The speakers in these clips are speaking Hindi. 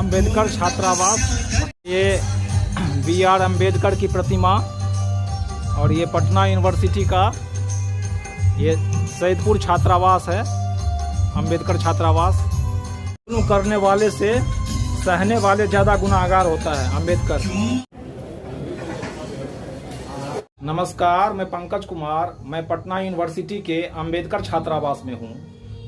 अंबेडकर छात्रावास। ये बी.आर. अम्बेडकर की प्रतिमा और ये पटना यूनिवर्सिटी का ये सैदपुर छात्रावास है, अंबेडकर छात्रावास। करने वाले से सहने वाले ज़्यादा गुनाहगार होता है अंबेडकर। नमस्कार, मैं पंकज कुमार, मैं पटना यूनिवर्सिटी के अंबेडकर छात्रावास में हूँ।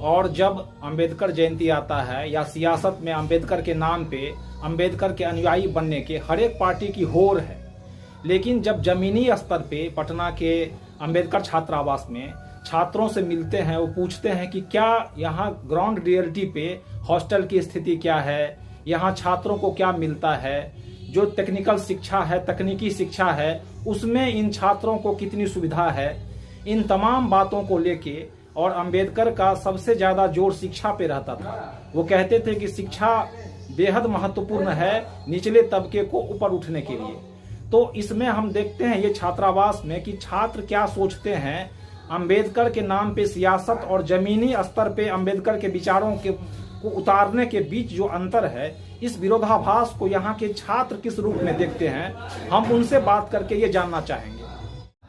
और जब अंबेडकर जयंती आता है या सियासत में अंबेडकर के नाम पे अंबेडकर के अनुयायी बनने के हर एक पार्टी की होड़ है, लेकिन जब जमीनी स्तर पे पटना के अंबेडकर छात्रावास में छात्रों से मिलते हैं, वो पूछते हैं कि क्या यहाँ ग्राउंड रियलिटी पे हॉस्टल की स्थिति क्या है, यहाँ छात्रों को क्या मिलता है, जो टेक्निकल शिक्षा है, तकनीकी शिक्षा है, उसमें इन छात्रों को कितनी सुविधा है, इन तमाम बातों को लेके। और अंबेडकर का सबसे ज़्यादा जोर शिक्षा पे रहता था। वो कहते थे कि शिक्षा बेहद महत्वपूर्ण है निचले तबके को ऊपर उठने के लिए। तो इसमें हम देखते हैं ये छात्रावास में कि छात्र क्या सोचते हैं, अंबेडकर के नाम पे सियासत और जमीनी स्तर पे अंबेडकर के विचारों को उतारने के बीच जो अंतर है, इस विरोधाभास को यहाँ के छात्र किस रूप में देखते हैं, हम उनसे बात करके ये जानना चाहेंगे।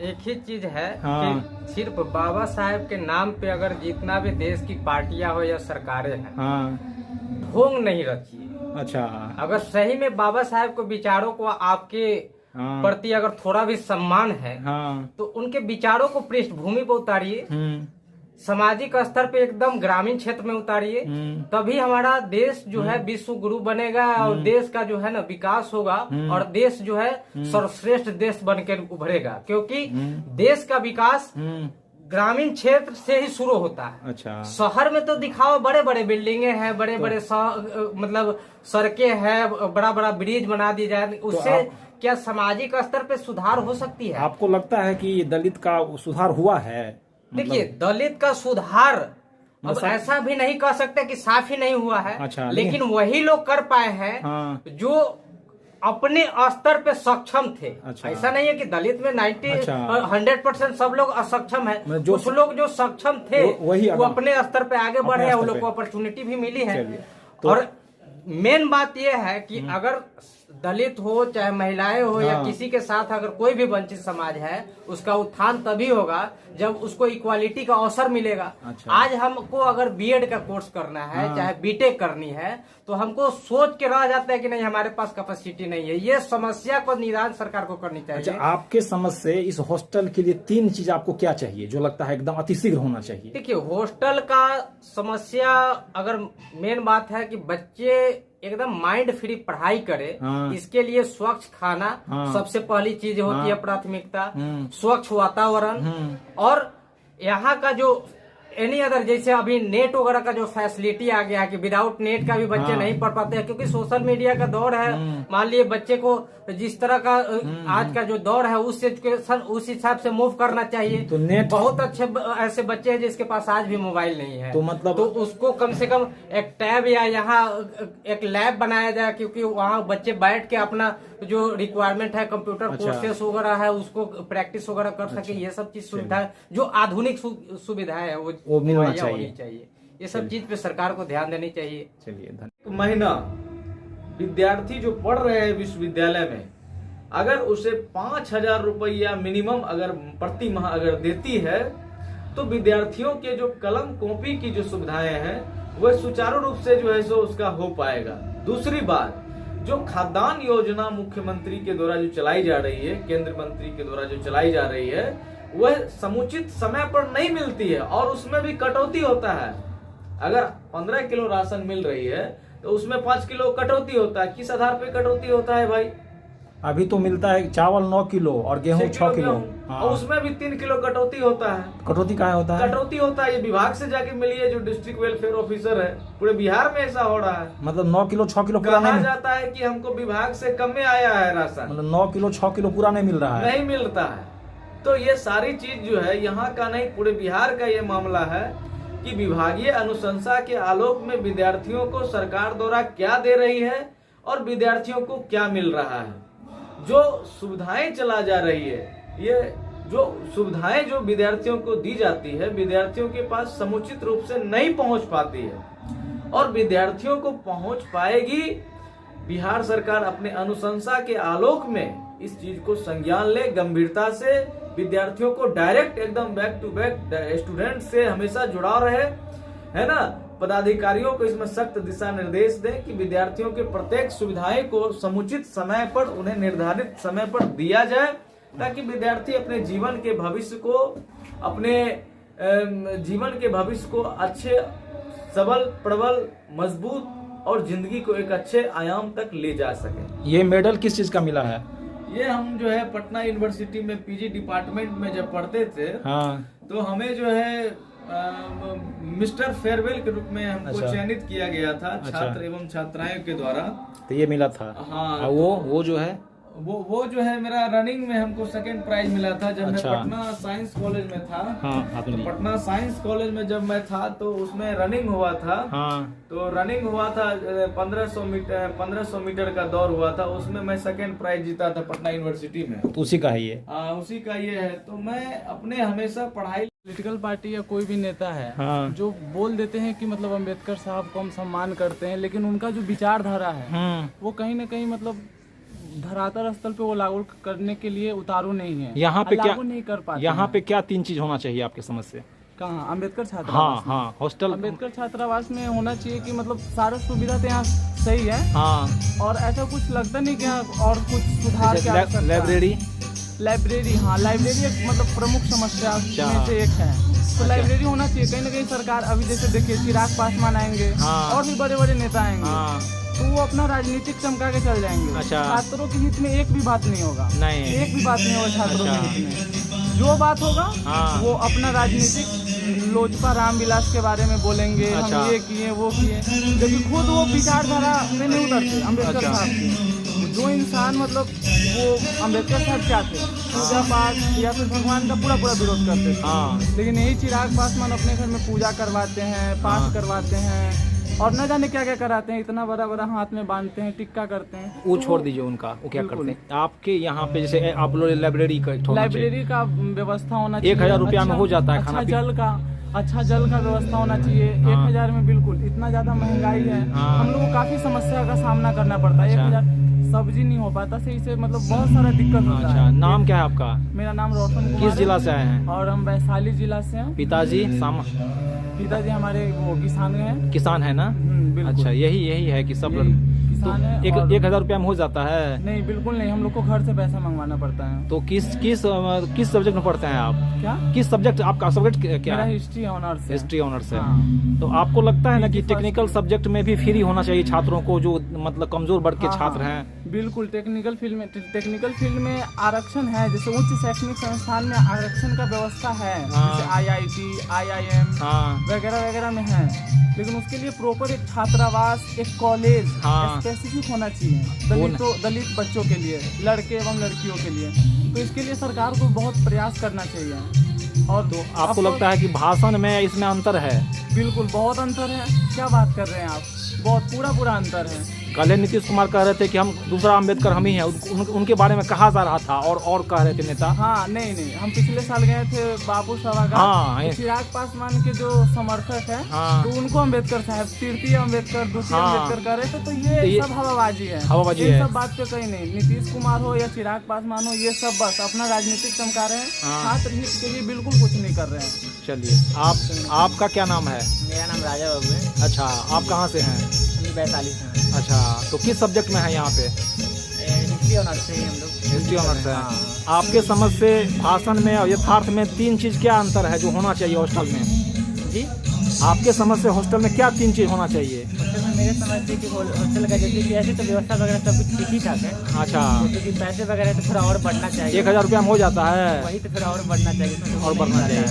एक ही चीज है हाँ। कि सिर्फ बाबा साहेब के नाम पे अगर जितना भी देश की पार्टियां हो या सरकारें हैं, हाँ। ढोंग नहीं रखी। अच्छा। अगर सही में बाबा साहेब के विचारों को आपके प्रति अगर थोड़ा भी सम्मान है, तो उनके विचारों को पृष्ठभूमि पर उतारिए, सामाजिक स्तर पे एकदम ग्रामीण क्षेत्र में उतारिए, तभी हमारा देश जो है विश्व गुरु बनेगा और देश का जो है ना विकास होगा और देश जो है सर्वश्रेष्ठ देश बनकर उभरेगा। क्योंकि देश का विकास ग्रामीण क्षेत्र से ही शुरू होता है। अच्छा। शहर में तो दिखाओ बड़े बड़े बिल्डिंगे हैं, बड़े बड़े मतलब सड़कें हैं, बड़ा बड़ा ब्रिज बना दिए जाए, उससे क्या सामाजिक स्तर पे सुधार हो सकती है? आपको लगता है कि दलित का सुधार हुआ है? देखिए, दलित का सुधार अब ऐसा भी नहीं कह सकते कि साफ ही नहीं हुआ है। अच्छा, लेकिन वही लोग कर पाए हैं जो अपने स्तर पे सक्षम थे। अच्छा। ऐसा नहीं है कि दलित में 100% सब लोग असक्षम है। कुछ लोग जो सक्षम थे वो अपने स्तर पे आगे बढ़े, वो लोग को अपॉर्चुनिटी भी मिली है। और मेन बात यह है कि अगर दलित हो चाहे महिलाएं हो या किसी के साथ अगर कोई भी वंचित समाज है, उसका उत्थान तभी होगा जब उसको इक्वालिटी का अवसर मिलेगा। अच्छा। आज हमको अगर बीएड का कोर्स करना है, चाहे बीटेक करनी है, तो हमको सोच के रह जाता है कि नहीं हमारे पास कैपेसिटी नहीं है। ये समस्या को निदान सरकार को करनी चाहिए। अच्छा, आपके समझ से इस हॉस्टल के लिए 3 चीज आपको क्या चाहिए जो लगता है एकदम अतिशीघ्र होना चाहिए? देखिए, हॉस्टल का समस्या अगर मेन बात है कि बच्चे एकदम माइंड फ्री पढ़ाई करे, इसके लिए स्वच्छ खाना सबसे पहली चीज होती है, प्राथमिकता। स्वच्छ वातावरण और यहाँ का जो एनी अदर, जैसे अभी नेट वगैरह का जो फैसिलिटी आ गया है कि विदाउट नेट का भी बच्चे नहीं पढ़ पाते हैं, क्योंकि सोशल मीडिया का दौर है। मान लिए बच्चे को जिस तरह का आज का जो दौर है उस एजुकेशन उस हिसाब से मूव करना चाहिए। तो नेट बहुत अच्छे ऐसे बच्चे हैं जिसके पास आज भी मोबाइल नहीं है, तो मतलब तो उसको कम से कम एक टैब या यहाँ एक लैब बनाया जाए, क्योंकि वहाँ बच्चे बैठ के अपना जो रिक्वायरमेंट है कंप्यूटर कोर्सेस वगैरह है उसको प्रैक्टिस वगैरह कर सके। ये सब चीज सुविधाएं जो आधुनिक सुविधाएं है वो मिलना चाहिए। ये सब चीज पे सरकार को ध्यान देनी चाहिए। चलिए, धन्यवाद। महीना विद्यार्थी जो पढ़ रहे हैं विश्वविद्यालय में, अगर उसे 5,000 रुपया मिनिमम अगर प्रति माह अगर देती है, तो विद्यार्थियों के जो कलम कॉपी की जो सुविधाएं हैं वह सुचारू रूप से जो है सो उसका हो पाएगा। दूसरी बात, जो खाद्यान्न योजना मुख्यमंत्री के द्वारा जो चलाई जा रही है, केंद्र मंत्री के द्वारा जो चलाई जा रही है, वह समुचित समय पर नहीं मिलती है और उसमें भी कटौती होता है। अगर 15 किलो राशन मिल रही है तो उसमें 5 किलो कटौती होता है। किस आधार पे कटौती होता है भाई? अभी तो मिलता है चावल 9 किलो और गेहूं 6 किलो, और उसमें भी 3 किलो कटौती होता है। कटौती कहाँ होता है? कटौती होता है, ये विभाग से जाके मिलिए, जो डिस्ट्रिक्ट वेलफेयर ऑफिसर है, पूरे बिहार में ऐसा हो रहा है। मतलब 9 किलो 6 किलो पूरा कहा नहीं जाता है कि हमको विभाग से कम में आया है राशन, मतलब 9 किलो 6 किलो पूरा नहीं मिल रहा है, नहीं मिलता है। तो ये सारी चीज जो है यहाँ का नहीं, पूरे बिहार का ये मामला है कि विभागीय अनुशंसा के आलोक में विद्यार्थियों को सरकार द्वारा क्या दे रही है और विद्यार्थियों को क्या मिल रहा है। जो सुविधाएं चला जा रही है, ये जो सुविधाएं जो विद्यार्थियों को दी जाती है, विद्यार्थियों के पास समुचित रूप से नहीं पहुंच पाती है, और विद्यार्थियों को पहुंच पाएगी बिहार सरकार अपने अनुशंसा के आलोक में इस चीज को संज्ञान ले, गंभीरता से विद्यार्थियों को डायरेक्ट एकदम बैक टू बैक स्टूडेंट से हमेशा जुड़ा रहे, है ना। पदाधिकारियों को इसमें सख्त दिशा निर्देश दें कि विद्यार्थियों के प्रत्येक सुविधाएं को समुचित समय पर, उन्हें निर्धारित समय पर दिया जाए, ताकि विद्यार्थी अपने जीवन के भविष्य को अच्छे, सबल, प्रबल, मजबूत और जिंदगी को एक अच्छे आयाम तक ले जा सके। ये मेडल किस चीज का मिला है? ये हम जो है पटना यूनिवर्सिटी में पीजी डिपार्टमेंट में जब पढ़ते थे, हाँ, तो हमें जो है मिस्टर फेयरवेल के रूप में हमको अच्छा। चयनित किया गया था, अच्छा। छात्र एवं छात्राएं के द्वारा। तो ये मिला था। हाँ, और वो जो है वो जो है मेरा रनिंग में हमको सेकंड प्राइज मिला था जब अच्छा। मैं पटना साइंस कॉलेज में था। हाँ, तो पटना साइंस कॉलेज में जब मैं था तो उसमें रनिंग हुआ था। हाँ, तो रनिंग हुआ था 1500 मीटर का दौड़ हुआ था, उसमें मैं सेकंड प्राइज जीता था पटना यूनिवर्सिटी में। तो उसी का है ये। उसी का ये है। तो मैं अपने हमेशा पढ़ाई, पॉलिटिकल पार्टी या कोई भी नेता है, हाँ। जो बोल देते हैं कि मतलब अंबेडकर साहब को हम सम्मान करते हैं, लेकिन उनका जो विचारधारा है वो कहीं ना कहीं मतलब धरातल स्तर पे वो लागू करने के लिए उतारू नहीं है। यहाँ पे क्या लागू नहीं कर पाते। यहाँ पे क्या 3 चीज होना चाहिए आपके समझ से? कहाँ? अंबेडकर छात्रावास हाँ, में? हाँ, हॉस्टल। अंबेडकर छात्रावास में होना चाहिए कि मतलब सारा सुविधा तो यहाँ सही है, हाँ, और ऐसा कुछ लगता नहीं कि यहाँ और कुछ सुधार की आवश्यकता है। लाइब्रेरी, हाँ, लाइब्रेरी एक मतलब प्रमुख समस्या में से एक है। तो लाइब्रेरी होना चाहिए। कहीं ना कहीं सरकार, अभी जैसे देखिए चिराग पासवान आएंगे, हाँ। और भी बड़े बड़े नेता आएंगे, हाँ, तो वो अपना राजनीतिक चमका के चल जाएंगे। अच्छा। छात्रों के हित में एक भी बात नहीं होगा। नहीं। एक भी बात नहीं होगा छात्रों अच्छा। के हित में। जो बात होगा हाँ। वो अपना राजनीतिक लोजपा रामविलास के बारे में बोलेंगे, अच्छा। हम ये किए वो किए, जबकि खुद वो विचारधारा में नहीं उतरते अम्बेडकर अच्छा। साहब की। जो इंसान मतलब वो अम्बेडकर साहब क्या थे, पूजा पाठ या फिर भगवान का पूरा विरोध करते थे, हाँ। लेकिन यही चिराग पासवान अपने घर में पूजा करवाते हैं, पाठ करवाते हैं, और न जाने क्या क्या कराते हैं, इतना बड़ा बड़ा हाथ में बांधते हैं, टिक्का करते हैं। वो छोड़ दीजिए उनका, वो क्या करते हैं आपके यहाँ पे? जैसे आप लोग लाइब्रेरी का व्यवस्था होना चाहिए। 1000 रुपया में हो जाता है खाना अच्छा जल का व्यवस्था होना चाहिए। 1000 में बिल्कुल, इतना ज्यादा महंगाई है, हम लोग को काफी समस्या का सामना करना पड़ता है। 1000 सब्जी नहीं हो पाता सही से, मतलब बहुत सारा दिक्कत होता है। नाम क्या है आपका? मेरा नाम रोशन कुमार। किस जिला से आए हैं? और हम वैशाली जिला से हैं। पिताजी हमारे वो किसान हैं। किसान है ना? बिल्कुल। अच्छा, यही है कि सब तो है। 1000 रुपया में हो जाता है? नहीं, बिल्कुल नहीं, हम लोग को घर से पैसा मंगवाना पड़ता है। तो किस सब्जेक्ट में पढ़ते हैं आप? क्या? किस सब्जेक्ट? आपका सब्जेक्ट क्या मेरा है? हिस्ट्री ऑनर्स है। हिस्ट्री ऑनर्स है। हाँ। तो आपको लगता है ना कि फर्स्ट टेक्निकल सब्जेक्ट में भी फ्री होना चाहिए छात्रों को, जो मतलब कमजोर वर्ग के हाँ, छात्र हाँ। हैं? बिल्कुल, टेक्निकल फील्ड में आरक्षण है। जैसे उच्च शैक्षणिक संस्थान में आरक्षण का व्यवस्था है, हाँ। जैसे IIT, IIM हाँ, वगैरह वगैरह में है, लेकिन उसके लिए प्रॉपर एक छात्रावास, एक कॉलेज हाँ। स्पेसिफिक होना चाहिए दलित बच्चों के लिए, लड़के एवं लड़कियों के लिए। तो इसके लिए सरकार को बहुत प्रयास करना चाहिए। और तो आपको लगता है कि भाषण में इसमें अंतर है? बिल्कुल बहुत अंतर है। क्या बात कर रहे हैं आप? बहुत पूरा अंतर है। कल नीतीश कुमार कह रहे थे कि हम दूसरा अम्बेडकर हम ही हैं, उनके बारे में कहा जा रहा था, और कह रहे थे नेता। हाँ, नहीं, हम पिछले साल गए थे बाबू सभागार। हाँ, तो चिराग पासवान के जो समर्थक है, हाँ। तो उनको अम्बेडकर साहब, तृतीय अम्बेडकर, द्वितीय हाँ। अम्बेडकर कह रहे थे। तो ये सब हवाबाजी है। है। सब बात पे कहीं नहीं, नीतीश कुमार हो या चिराग पासवान हो, ये सब बस अपना राजनीतिक चमका रहे हैं, छात्र हित के लिए बिल्कुल कुछ नहीं कर रहे हैं। चलिए, आपका क्या नाम है? मेरा नाम राजा बाबू है। अच्छा, आप कहाँ से हैं? वैशाली से। अच्छा, तो किस सब्जेक्ट में है यहाँ पे? हिस्ट्री ऑनर्स से हम लोग। हिस्ट्री ऑनर्स है। आपके समझ से भाषण में और यथार्थ में 3 चीज क्या अंतर है जो होना चाहिए हॉस्टल में? जी, आपके समझ से हॉस्टल में क्या 3 चीज होना चाहिए? हॉस्टल में मेरे समझ से कि हॉस्टल का जैसे कि ऐसे तो व्यवस्था वगैरह सब कुछ ठीक ही ठाक है। अच्छा, जैसे कि पैसे वगैरह तो थोड़ा और बढ़ना चाहिए। 1000 रुपया में हो जाता है? वही तो थोड़ा और बढ़ना चाहिए। और बढ़ना चाहिए।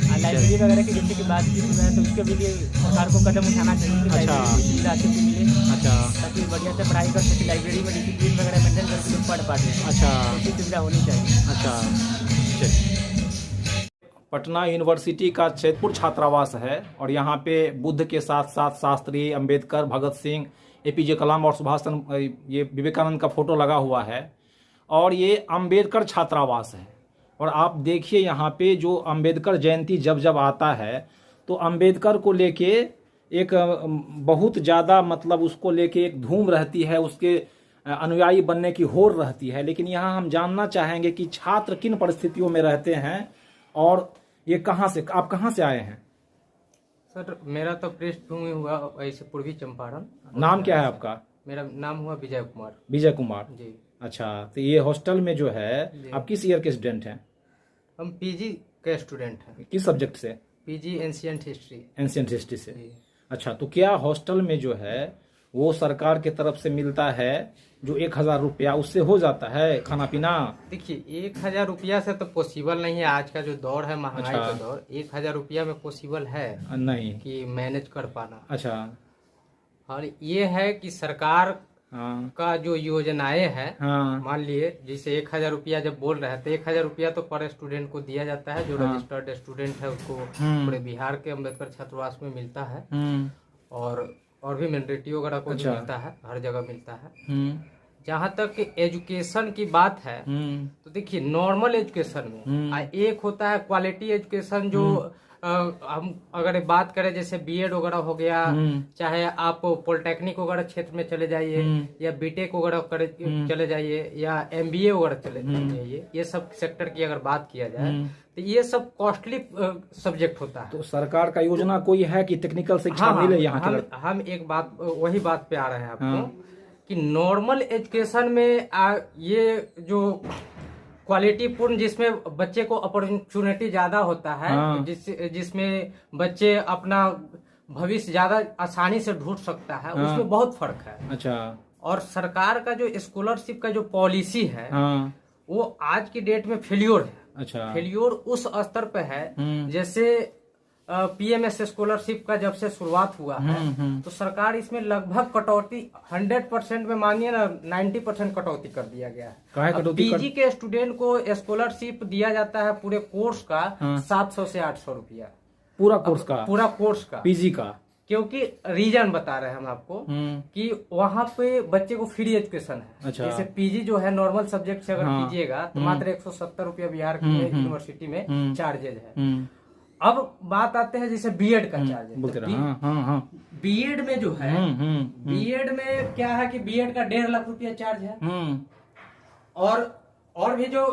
हाँ, लाइब्रेरी वगैरह की जैसे कि बात की है, तो उसके लिए सरकार को कदम उठाना चाहिए कि अच्छा। लाइब्रेरी की सुविधा अच्छे से मिले। अच्छा, ताकि बढ़िया से पढ़ाई कर सके, लाइब्रेरी में डिसिप्लिन वगैरह मेंटेन करके लोग पढ़ पाते हैं। अच्छा, ऐसी सुविधा होनी चाहिए। अच्छा। पटना यूनिवर्सिटी का चैतपुर छात्रावास है, और यहाँ पे बुद्ध के साथ साथ शास्त्री, अंबेडकर, भगत सिंह, APJ कलाम और सुभाष चंद्र, ये विवेकानंद का फोटो लगा हुआ है, और ये अंबेडकर छात्रावास है। और आप देखिए यहाँ पे जो अंबेडकर जयंती जब आता है, तो अंबेडकर को लेके एक बहुत ज्यादा मतलब उसको लेके एक धूम रहती है, उसके अनुयायी बनने की होड़ रहती है। लेकिन यहाँ हम जानना चाहेंगे कि छात्र किन परिस्थितियों में रहते हैं और ये कहाँ से, आप कहाँ से आए हैं? सर मेरा तो पृष्ठभूमि हुआ ऐसे पूर्वी चंपारण। नाम क्या है आपका? मेरा नाम हुआ विजय कुमार। विजय कुमार जी। अच्छा, तो ये हॉस्टल में जो है आप किस ईयर के स्टूडेंट हैं? हम पीजी के स्टूडेंट हैं। किस सब्जेक्ट से? PG ancient history. Ancient history से। जी। अच्छा, तो क्या हॉस्टल में जो है वो सरकार की तरफ से मिलता है जो 1000 रुपया, उससे हो जाता है खाना पीना? देखिए 1000 रुपया से तो पॉसिबल नहीं है, आज का जो दौर है महंगाई अच्छा। का दौर, 1000 रुपया में पॉसिबल है नहीं कि मैनेज कर पाना। अच्छा। और ये है कि सरकार हाँ का जो योजनाएं हैं, हाँ मान लिए जैसे 1000 रुपया जब बोल रहे हैं तो 1000 रुपया तो पर स्टूडेंट को दिया जाता है, जो रजिस्टर्ड स्टूडेंट है उसको पूरे बिहार के अम्बेडकर छात्रावास में मिलता है। और भी मिलिट्री वगैरह को भी मिलता है, हर जगह मिलता है। जहाँ तक एजुकेशन की बात है तो देखिए नॉर्मल एजुकेशन में एक होता है क्वालिटी एजुकेशन, जो हम अगर बात करें जैसे बीएड वगैरह हो गया, चाहे आप पॉलिटेक्निक वगैरह क्षेत्र में चले जाइए या बीटेक वगैरह चले जाइए या एमबीए वगैरह चले जाइए, ये सब सेक्टर की अगर बात किया जाए तो ये सब कॉस्टली सब्जेक्ट होता है। तो सरकार का योजना कोई है कि टेक्निकल शिक्षा मिले यहाँ के? हम एक बात वही बात पे आ रहे हैं आपको कि नॉर्मल एजुकेशन में ये जो क्वालिटी पूर्ण, जिसमें बच्चे को अपॉर्चुनिटी ज्यादा होता है, जिसमें बच्चे अपना भविष्य ज्यादा आसानी से ढूंढ सकता है, उसमें बहुत फर्क है। अच्छा। और सरकार का जो स्कॉलरशिप का जो पॉलिसी है वो आज की डेट में फेल्योर है। अच्छा। फेल्योर उस स्तर पे है जैसे पीएमएस स्कॉलरशिप का जब से शुरुआत हुआ है तो सरकार इसमें लगभग कटौती 100% में मानिए ना 90% कटौती कर दिया गया है। पीजी के स्टूडेंट को स्कॉलरशिप दिया जाता है पूरे कोर्स का 700 से 800 रुपया, पूरा कोर्स का? पूरा कोर्स का पीजी का। क्योंकि रीजन बता रहे हैं हम आपको कि वहाँ पे बच्चे को फ्री एजुकेशन है। अच्छा। जैसे पीजी जो है नॉर्मल सब्जेक्ट से अगर कीजिएगा तो मात्र 170 रुपया बिहार की यूनिवर्सिटी में चार्जेज है। अब बात आते हैं जैसे बीएड का चार्ज। बीएड में जो है बीएड में क्या है कि बीएड का 1.5 लाख रुपया चार्ज है। और भी जो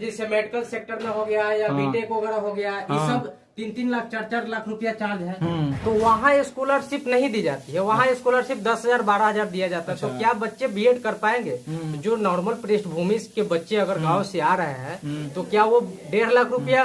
जैसे मेडिकल सेक्टर में हो गया या बीटेक वगैरह हो गया, ये सब 3-3 लाख 4-4 लाख रुपया चार्ज है। तो वहाँ स्कॉलरशिप नहीं दी जाती है, वहाँ स्कॉलरशिप 10,000 12,000 दिया जाता है। तो क्या बच्चे बीएड कर पाएंगे? जो नॉर्मल पृष्ठभूमि के बच्चे अगर गांव से आ रहे हैं तो क्या वो 1.5 लाख रुपया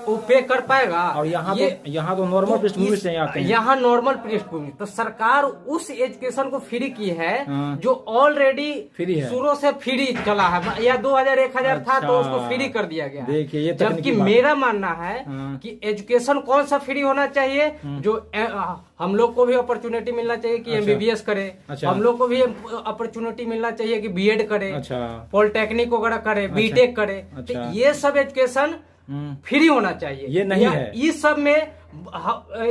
वो पे कर पाएगा? और यहाँ तो नॉर्मल पृष्ठभूमि से आते हैं। यहाँ नॉर्मल पृष्ठभूमि, तो सरकार उस एजुकेशन को फ्री की है जो ऑलरेडी फ्री है, शुरू से फ्री चला है, या 2000-1000 था तो उसको फ्री कर दिया गया। देखिए, जबकि मेरा मानना है कि एजुकेशन कौन सा फ्री होना चाहिए, जो हम लोग को भी अपॉर्चुनिटी मिलना चाहिए कि एमबीबीएस करे, हम लोग को भी अपॉर्चुनिटी मिलना चाहिए कि बीएड करे, पॉलिटेक्निक वगैरह करे, बीटेक करे। तो ये सब एजुकेशन फ्री होना चाहिए। ये नहीं है। इस सब में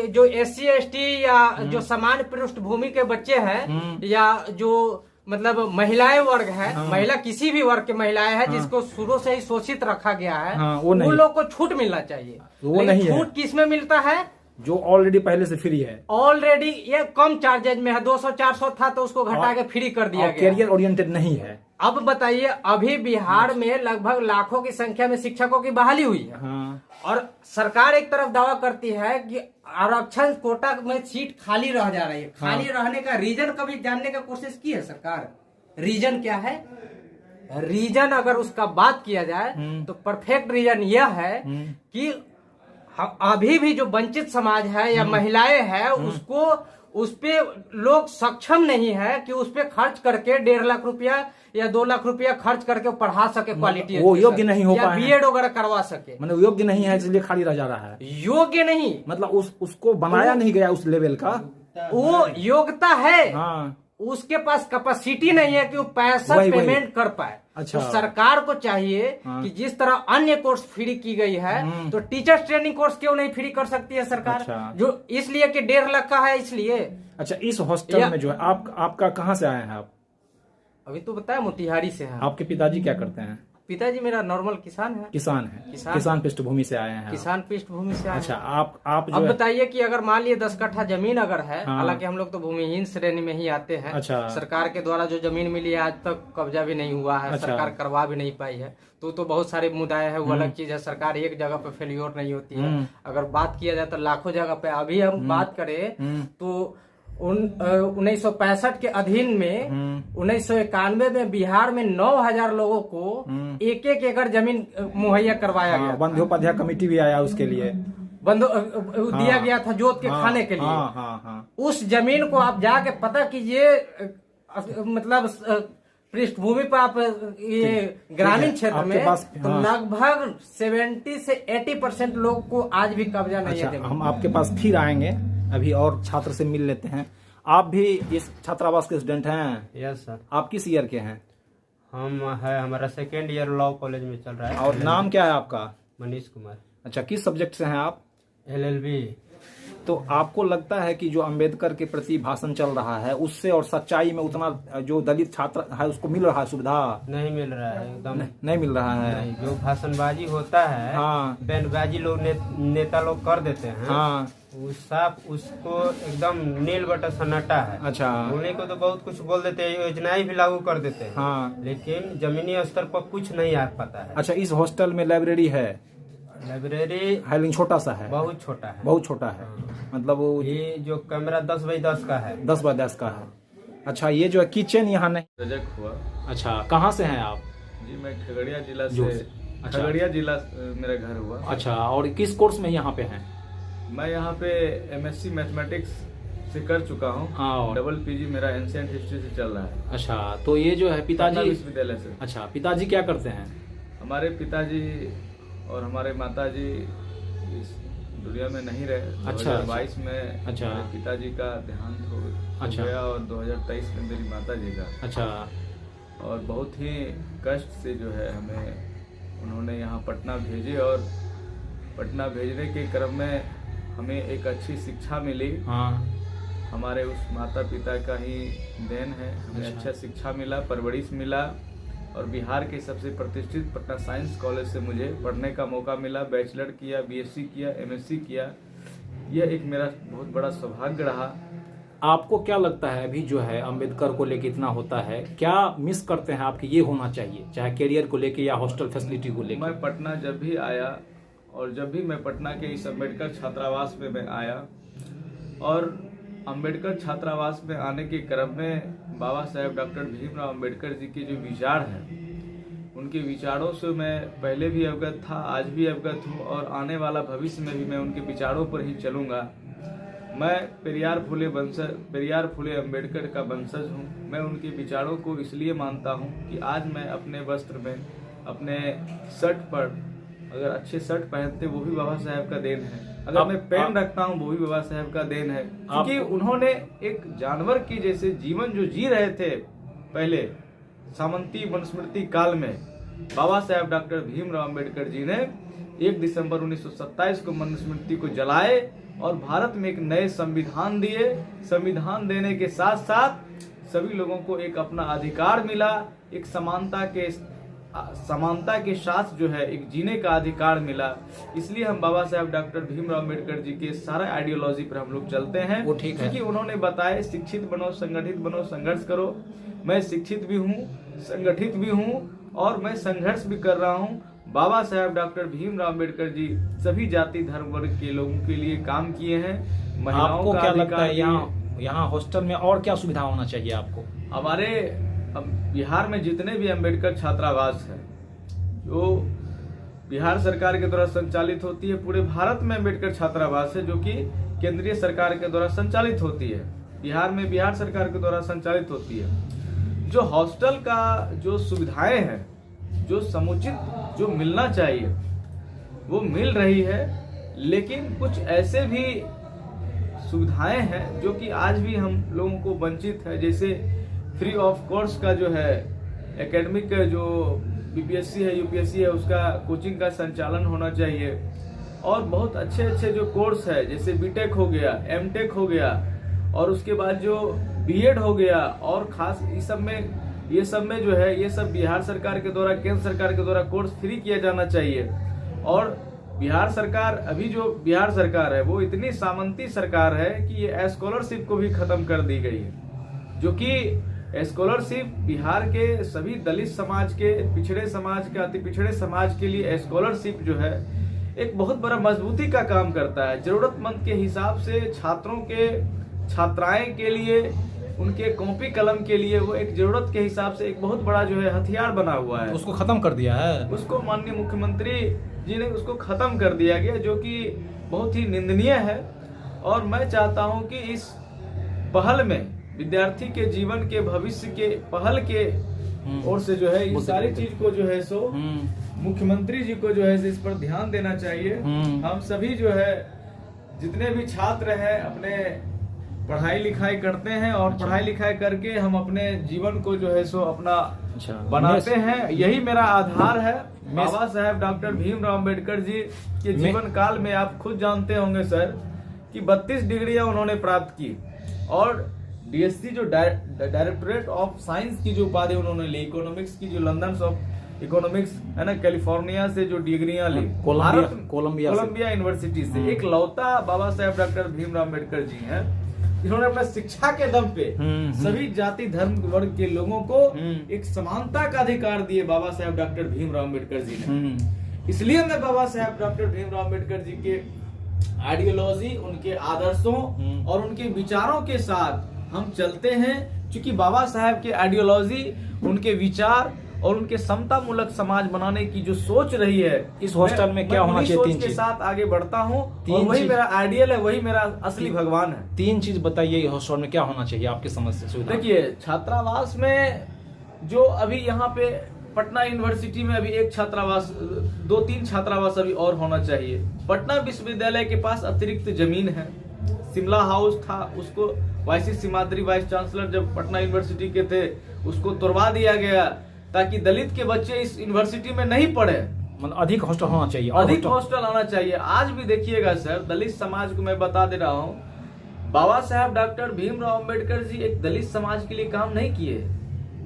जो SC ST या जो सामान्य पृष्ठभूमि के बच्चे हैं या जो मतलब महिलाएं वर्ग है, महिला किसी भी वर्ग के महिलाएं हैं जिसको शुरू से ही शोषित रखा गया है, वो लोग को छूट मिलना चाहिए। वो नहीं छूट किसमें मिलता है? जो ऑलरेडी पहले से फ्री है। ऑलरेडी ये कम चार्जेज में है, 200-400 था तो उसको घटा के फ्री कर दिया गया। कैरियर ओरिएंटेड नहीं है। अब बताइए, अभी बिहार में लगभग लाखों की संख्या में शिक्षकों की बहाली हुई है। और सरकार एक तरफ दावा करती है कि आरक्षण कोटा में सीट खाली रह जा रही है। खाली रहने का रीजन कभी जानने का कोशिश की है सरकार? रीजन क्या है? रीजन अगर उसका बात किया जाए तो परफेक्ट रीजन यह है कि अभी भी जो वंचित समाज है या महिलाएं हैं उसको उस पे लोग सक्षम नहीं है कि उस पे खर्च करके 1.5 लाख रुपया या 2 लाख रुपया खर्च करके पढ़ा सके क्वालिटी, वो योग्य नहीं हो पाए, बीएड वगैरह करवा सके। मतलब योग्य नहीं है इसलिए खाली रह जा रहा है। योग्य नहीं मतलब उसको बनाया नहीं गया उस लेवल का। वो योग्यता है, उसके पास कैपेसिटी नहीं है कि वो पैसा पेमेंट कर पाए। अच्छा। तो सरकार को चाहिए कि जिस तरह अन्य कोर्स फ्री की गई है तो टीचर्स ट्रेनिंग कोर्स क्यों नहीं फ्री कर सकती है सरकार? अच्छा। जो इसलिए कि 1.5 लाख का है इसलिए। अच्छा, इस हॉस्टल में जो है आपका कहाँ से आए हैं आप? अभी तो बताया मोतिहारी से हैं। आपके पिताजी क्या करते हैं? पिताजी मेरा नॉर्मल किसान है। किसान है, किसान पृष्ठभूमि से आए हैं। किसान पृष्ठभूमि से आए। अच्छा, आप जो अब बताइए कि अगर मान लिए 10 कट्ठा जमीन अगर है, हाँ। हालांकि हम लोग तो भूमिहीन श्रेणी में ही आते हैं। अच्छा। सरकार के द्वारा जो जमीन मिली है आज तक कब्जा भी नहीं हुआ है। अच्छा। सरकार करवा भी नहीं पाई है। तो बहुत सारे मुद्दे है, वो अलग चीज है। सरकार एक जगह पे फेल्योर नहीं होती है। अगर बात किया जाए तो लाखों जगह पे। अभी हम बात करें तो 1965 के अधीन में 1991 में बिहार में 9,000 लोगों को एक एकड़ जमीन मुहैया करवाया गया। बंदोपाध्याय कमेटी भी आया उसके लिए, दिया गया था जोत के खाने के लिए। उस जमीन को आप जाके पता कीजिए, मतलब पृष्ठभूमि पर आप ये ग्रामीण क्षेत्र में तो लगभग 70 से 80% लोग को आज भी कब्जा नहीं है। हम आपके पास फिर आएंगे, अभी और छात्र से मिल लेते हैं। आप भी इस छात्रावास के स्टूडेंट हैं? Yes sir. आप किस ईयर के हैं? हमारा 2nd ईयर लॉ कॉलेज में चल रहा है। और नाम क्या है आपका? मनीष कुमार। अच्छा, किस सब्जेक्ट से हैं आप? LLB। तो आपको लगता है कि जो अंबेडकर के प्रति भाषण चल रहा है उससे और सच्चाई में उतना जो दलित छात्र है उसको मिल रहा है सुविधा? नहीं मिल रहा है, एकदम नहीं मिल रहा है। नहीं, जो भाषणबाजी होता है, हाँ, बैंडबाजी लोग नेता लोग कर देते हैं। हाँ, उसको एकदम नील बटा सन्नाटा है। अच्छा। बोलने को तो बहुत कुछ बोल देते हैं, योजनाएं भी लागू कर देते हैं। हाँ, लेकिन जमीनी स्तर पर कुछ नहीं आ पाता है। अच्छा, इस हॉस्टल में लाइब्रेरी है? लाइब्रेरी है लेकिन छोटा सा है, बहुत छोटा है। बहुत छोटा है। मतलब वो ये जो कमरा 10x10 का है। 10x10 का है। अच्छा, ये जो है किचन यहाँ नहीं? प्रोजेक्ट हुआ। अच्छा, कहाँ से हैं आप? जी मैं खगड़िया जिला से। अच्छा। खगड़िया जिला मेरा घर हुआ। अच्छा, और किस कोर्स में यहाँ पे हैं? मैं यहाँ पे MSc मैथमेटिक्स से कर चुका हूँ। और डबल PG मेरा एंशिएंट हिस्ट्री से चल रहा है। अच्छा, तो ये जो है पटना पिताजी विश्वविद्यालय से। अच्छा, पिताजी क्या करते हैं? हमारे पिताजी और हमारे माताजी इस दुनिया में नहीं रहे। अच्छा। 2022 में अच्छा। मेरे पिताजी का देहांत हो अच्छा। गया और 2023 में मेरी माताजी का। अच्छा। और बहुत ही कष्ट से जो है हमें उन्होंने यहाँ पटना भेजे और पटना भेजने के क्रम में हमें एक अच्छी शिक्षा मिली। हाँ। हमारे उस माता पिता का ही देन है। हमें अच्छा शिक्षा मिला, परवरिश मिला और बिहार के सबसे प्रतिष्ठित पटना साइंस कॉलेज से मुझे पढ़ने का मौका मिला। बैचलर किया, BSc किया, MSc किया। यह एक मेरा बहुत बड़ा सौभाग्य रहा। आपको क्या लगता है अभी जो है अंबेडकर को लेके इतना होता है, क्या मिस करते हैं आपके ये होना चाहिए, चाहे करियर को लेके या हॉस्टल फैसिलिटी को लेके? मैं पटना जब भी आया और जब भी मैं पटना के इस अम्बेडकर छात्रावास में मैं आया और अम्बेडकर छात्रावास में आने के क्रम में बाबा साहेब डॉक्टर भीमराव अम्बेडकर जी के जो विचार हैं उनके विचारों से मैं पहले भी अवगत था, आज भी अवगत हूँ और आने वाला भविष्य में भी मैं उनके विचारों पर ही चलूँगा। मैं पेरियार फुले अम्बेडकर का वंशज हूँ। मैं उनके विचारों को इसलिए मानता हूँ कि आज मैं अपने वस्त्र में, अपने शर्ट पर अगर अच्छे शर्ट पहनते वो भी बाबा साहेब का देन है। अगर मैं पेन रखता हूँ वो भी बाबा साहेब का देन है, क्योंकि उन्होंने एक जानवर की जैसे जीवन जो जी रहे थे पहले सामंती मनुस्मृति काल में, बाबा साहेब डॉक्टर भीमराव अम्बेडकर जी ने 1 दिसंबर 1927 को मनुस्मृति को जलाए और भारत में एक नए संविधान दिए। संविधान देने के साथ साथ सभी लोगों को एक अपना अधिकार मिला, एक समानता के साथ जो है एक जीने का अधिकार मिला। इसलिए हम बाबा साहेब डॉक्टर भीमराव अम्बेडकर जी के सारा आइडियोलॉजी पर हम लोग चलते हैं। वो ठीक है, क्योंकि उन्होंने बताया शिक्षित बनो, संगठित बनो, संघर्ष करो। मैं शिक्षित भी हूँ, संगठित भी हूँ और मैं संघर्ष भी कर रहा हूँ। बाबा साहेब डॉक्टर भीमराव अम्बेडकर जी सभी जाति धर्म वर्ग के लोगों के लिए काम किए हैं। महिलाओं का क्या लगता है यहाँ हॉस्टल में और क्या सुविधा होना चाहिए आपको? हमारे बिहार में जितने भी अम्बेडकर छात्रावास हैं जो बिहार सरकार के द्वारा संचालित होती है, पूरे भारत में अम्बेडकर छात्रावास है जो कि केंद्रीय सरकार के द्वारा संचालित होती है। बिहार में बिहार सरकार के द्वारा संचालित होती है। जो हॉस्टल का जो सुविधाएं हैं, जो समुचित जो मिलना चाहिए वो मिल रही है, लेकिन कुछ ऐसे भी सुविधाएं हैं जो कि आज भी हम लोगों को वंचित है। जैसे फ्री ऑफ कोर्स का जो है एकेडमिक जो BPSC है, UPSC है, उसका कोचिंग का संचालन होना चाहिए। और बहुत अच्छे अच्छे जो कोर्स है जैसे BTech हो गया, MTech हो गया और उसके बाद जो B.Ed हो गया और खास इस सब में ये सब में जो है ये सब बिहार सरकार के द्वारा, केंद्र सरकार के द्वारा कोर्स फ्री किया जाना चाहिए। और बिहार सरकार, अभी जो बिहार सरकार है वो इतनी सामंती सरकार है कि ये स्कॉलरशिप को भी खत्म कर दी गई है, जो कि स्कॉलरशिप बिहार के सभी दलित समाज के, पिछड़े समाज के, अति पिछड़े समाज के लिए स्कॉलरशिप जो है एक बहुत बड़ा मजबूती का काम करता है। जरूरतमंद के हिसाब से छात्रों के, छात्राएं के लिए, उनके कॉपी कलम के लिए वो एक जरूरत के हिसाब से एक बहुत बड़ा जो है हथियार बना हुआ है। उसको खत्म कर दिया है, उसको माननीय मुख्यमंत्री जी ने उसको खत्म कर दिया गया, जो कि बहुत ही निंदनीय है। और मैं चाहता हूं कि इस पहल में विद्यार्थी के जीवन के भविष्य के पहल के ओर से जो है इस सारी चीज को जो है सो मुख्यमंत्री जी को जो है इस पर ध्यान देना चाहिए। हम सभी जो है जितने भी छात्र हैं अपने पढ़ाई लिखाई करते हैं और पढ़ाई लिखाई करके हम अपने जीवन को जो है सो अपना बनाते हैं। यही मेरा आधार है। बाबा साहेब डॉक्टर भीमराव अंबेडकर जी के जीवन काल में आप खुद जानते होंगे सर कि 32 डिग्रियां उन्होंने प्राप्त की और डीएससी जो डायरेक्टरेट ऑफ साइंस की जो उपाधि उन्होंने ली, इकोनॉमिक्स की जो लंदन ऑफ इकोनॉमिक्स है ना, कैलिफोर्निया से जो डिग्रियां ली, कोलंबिया यूनिवर्सिटी से, एक लौता बाबा साहेब डॉक्टर भीमराव अंबेडकर जी हैं जिन्होंने अपना शिक्षा के दम पे सभी जाति धर्म वर्ग के लोगों को एक समानता का अधिकार दिए बाबा साहेब डॉक्टर भीमराव अंबेडकर जी ने। इसलिए मैं बाबा साहेब डॉक्टर भीमराव अंबेडकर जी के आइडियोलॉजी, उनके आदर्शों और उनके विचारों के साथ हम चलते हैं, क्योंकि बाबा साहेब के आइडियोलॉजी, उनके विचार और उनके समता मूलक समाज बनाने की जो सोच रही है, इस हॉस्टल में क्या होना चाहिए, 3 चीज के साथ आगे बढ़ता हूँ और वही मेरा आइडियल है, वही मेरा असली भगवान है। 3 चीज बताइए हॉस्टल में क्या होना चाहिए आपकी समझ से। देखिए, छात्रावास में जो अभी यहाँ पे पटना यूनिवर्सिटी में अभी एक छात्रावास, 2-3 छात्रावास अभी और होना चाहिए। पटना विश्वविद्यालय के पास अतिरिक्त जमीन है, शिमला हाउस था, उसको वाईसी सिमाद्री वाइस चांसलर जब पटना यूनिवर्सिटी के थे उसको तोड़वा दिया गया ताकि दलित के बच्चे इस यूनिवर्सिटी में नहीं पढ़े। मतलब अधिक हॉस्टल होना चाहिए, अधिक हॉस्टल आना चाहिए। आज भी देखिएगा सर, दलित समाज को मैं बता दे रहा हूँ, बाबा साहेब डॉक्टर भीमराव अंबेडकर जी एक दलित समाज के लिए काम नहीं किए।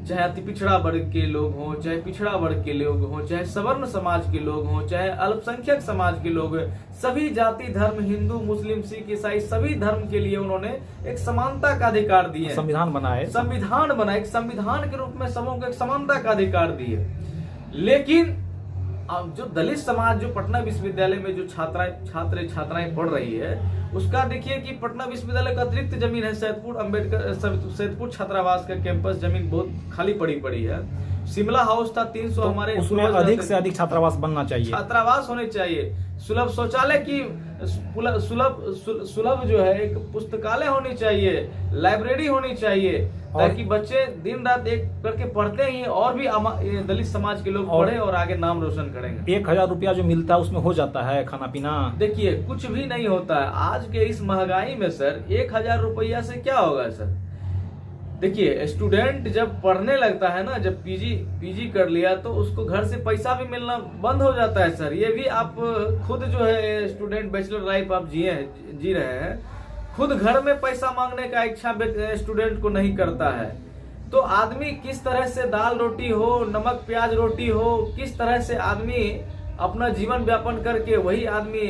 चाहे अति पिछड़ा वर्ग के लोग हों, चाहे पिछड़ा वर्ग के लोग हों, चाहे सवर्ण समाज के लोग हों, चाहे अल्पसंख्यक समाज के लोग, सभी जाति धर्म, हिंदू मुस्लिम सिख ईसाई सभी धर्म के लिए उन्होंने एक समानता का अधिकार दिए। संविधान बनाए, संविधान बना, एक संविधान के रूप में सबों को एक समानता का अधिकार दिए। लेकिन अब जो दलित समाज, जो पटना विश्वविद्यालय में जो छात्राएं पढ़ रही है, उसका देखिए कि पटना विश्वविद्यालय का अतिरिक्त जमीन है, सैदपुर छात्रावास का कैंपस जमीन बहुत खाली पड़ी है। शिमला हाउस था 300, तो हमारे उसमें अधिक से अधिक छात्रावास बनना चाहिए, छात्रावास होने चाहिए। सुलभ शौचालय की सुलभ जो है एक पुस्तकालय होनी चाहिए, लाइब्रेरी होनी चाहिए, ताकि बच्चे दिन रात एक करके पढ़ते ही और भी दलित समाज के लोग पढ़े और आगे नाम रोशन करेंगे। 1000 रुपया जो मिलता है उसमें हो जाता है खाना पीना। देखिए, कुछ भी नहीं होता है आज के इस महंगाई में सर। 1000 रुपया से क्या होगा सर? देखिए, स्टूडेंट जब पढ़ने लगता है ना, जब पीजी कर लिया तो उसको घर से पैसा भी मिलना बंद हो जाता है सर। ये भी आप खुद जो है स्टूडेंट बैचलर लाइफ आप जी रहे हैं, खुद घर में पैसा मांगने का इच्छा स्टूडेंट को नहीं करता है। तो आदमी किस तरह से दाल रोटी हो, नमक प्याज रोटी हो, किस तरह से आदमी अपना जीवन व्यापन करके वही आदमी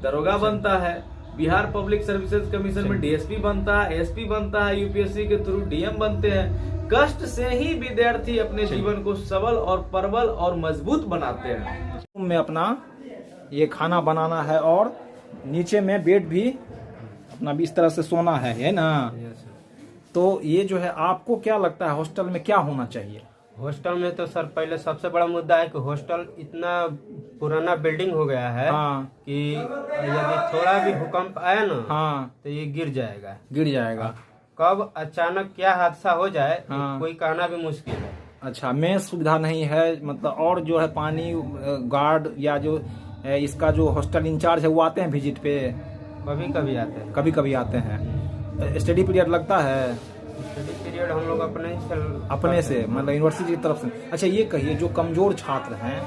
दरोगा बनता है, बिहार पब्लिक सर्विसेज कमीशन में डीएसपी बनता है, एसपी बनता है, यूपीएससी के थ्रू डीएम बनते हैं। कष्ट से ही विद्यार्थी अपने जीवन को सबल और प्रबल और मजबूत बनाते हैं। में अपना ये खाना बनाना है और नीचे में बेड भी अपना भी इस तरह से सोना है ना। तो ये जो है, आपको क्या लगता है हॉस्टल में क्या होना चाहिए? हॉस्टल में तो सर पहले सबसे बड़ा मुद्दा है कि हॉस्टल इतना पुराना बिल्डिंग हो गया है कि यदि थोड़ा भी भूकंप आया ना तो ये गिर जाएगा। कब अचानक क्या हादसा हो जाए कोई कहना भी मुश्किल है। अच्छा, में सुविधा नहीं है मतलब, और जो है पानी गार्ड या जो इसका जो हॉस्टल इंचार्ज है वो आते हैं विजिट पे? कभी कभी आते हैं। स्टडी पीरियड लगता है? स्टडी पीरियड हम लोग अपने से मतलब यूनिवर्सिटी की तरफ से। अच्छा, ये कहिए जो कमजोर छात्र हैं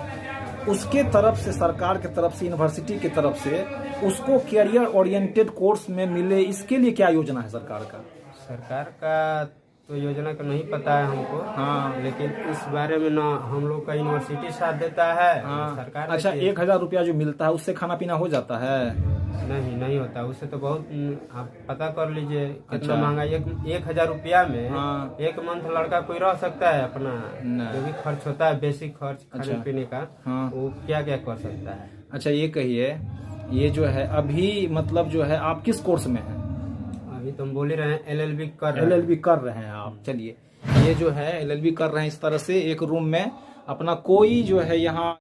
उसके तरफ से, सरकार के तरफ से, यूनिवर्सिटी की तरफ से उसको कैरियर ओरिएंटेड कोर्स में मिले, इसके लिए क्या योजना है सरकार का? सरकार का तो योजना का नहीं पता है हमको। हाँ। लेकिन इस बारे में ना हम लोग का यूनिवर्सिटी साथ देता है, हाँ। सरकार अच्छा, देती है। 1000 रुपया जो मिलता है उससे खाना पीना हो जाता है? नहीं होता, उससे तो बहुत आप पता कर लीजिए कितना अच्छा। महंगा। 1000 रुपया में हाँ। एक मंथ लड़का कोई रह सकता है अपना? नहीं। जो भी खर्च होता है बेसिक खर्च खाने अच्छा। पीने का, हाँ। वो क्या क्या कर सकता है। अच्छा, ये कहिए, ये जो है अभी मतलब जो है आप किस कोर्स में हैं? अभी तो हम बोल ही रहे हैं LLB कर रहे हैं। LLB कर रहे हैं आप। चलिए, ये जो है LLB कर रहे हैं, इस तरह से एक रूम में अपना कोई जो है यहाँ